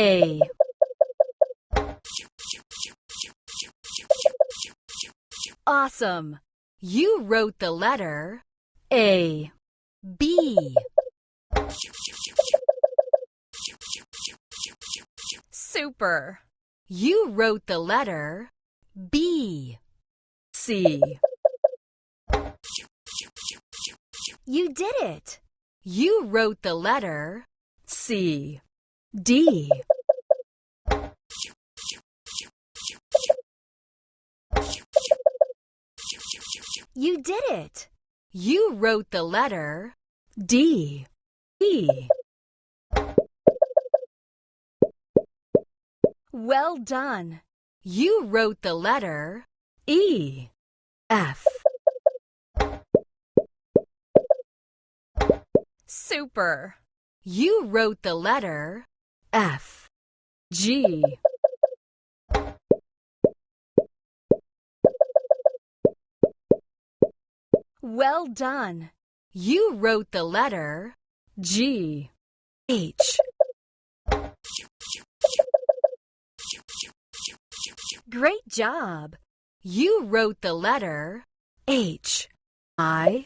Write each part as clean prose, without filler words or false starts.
A. Awesome! You wrote the letter A. B. Super! You wrote the letter B. C. You did it! You wrote the letter C. D. You did it! You wrote the letter D. E. Well done! You wrote the letter E. F. Super! You wrote the letter F. G. Well done! You wrote the letter G. H. Great job! You wrote the letter H. I.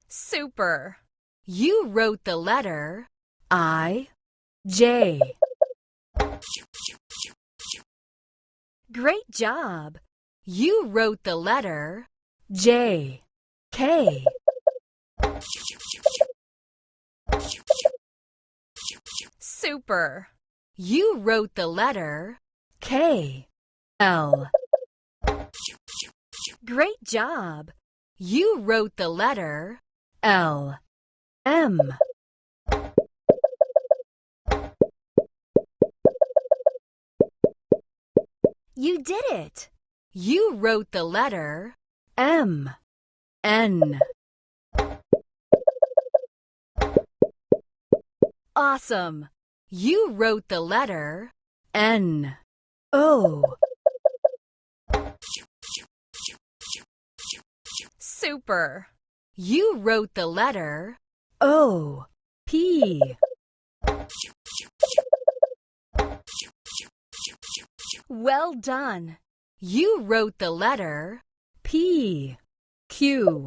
Super! You wrote the letter I. J. Great job! You wrote the letter J. K. Super! You wrote the letter K. L. Great job! You wrote the letter L. M. You did it! You wrote the letter M. N. Awesome! You wrote the letter N. O. Super! You wrote the letter O. P. Well done! You wrote the letter P. Q.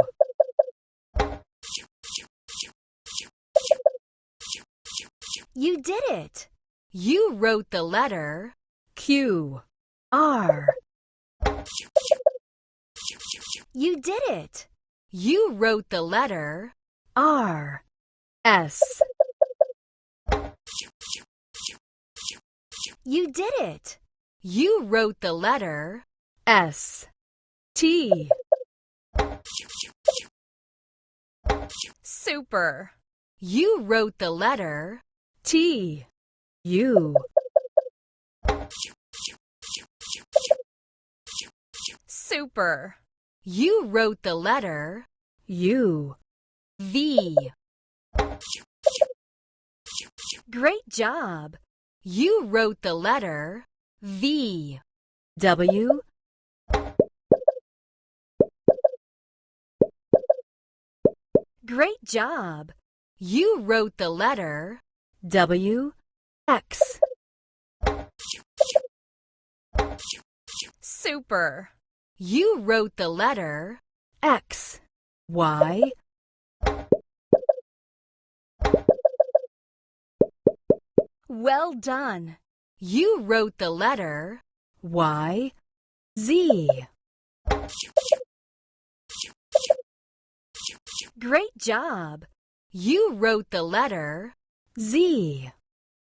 You did it! You wrote the letter Q. R. You did it! You wrote the letter R. S. You did it! You wrote the letter S. T. Super! You wrote the letter T. U. Super! You wrote the letter U. V. Great job! You wrote the letter V. W. Great job! You wrote the letter W. X. Super! You wrote the letter X. Y. Well done! You wrote the letter Y. Z. Great job! You wrote the letter Z.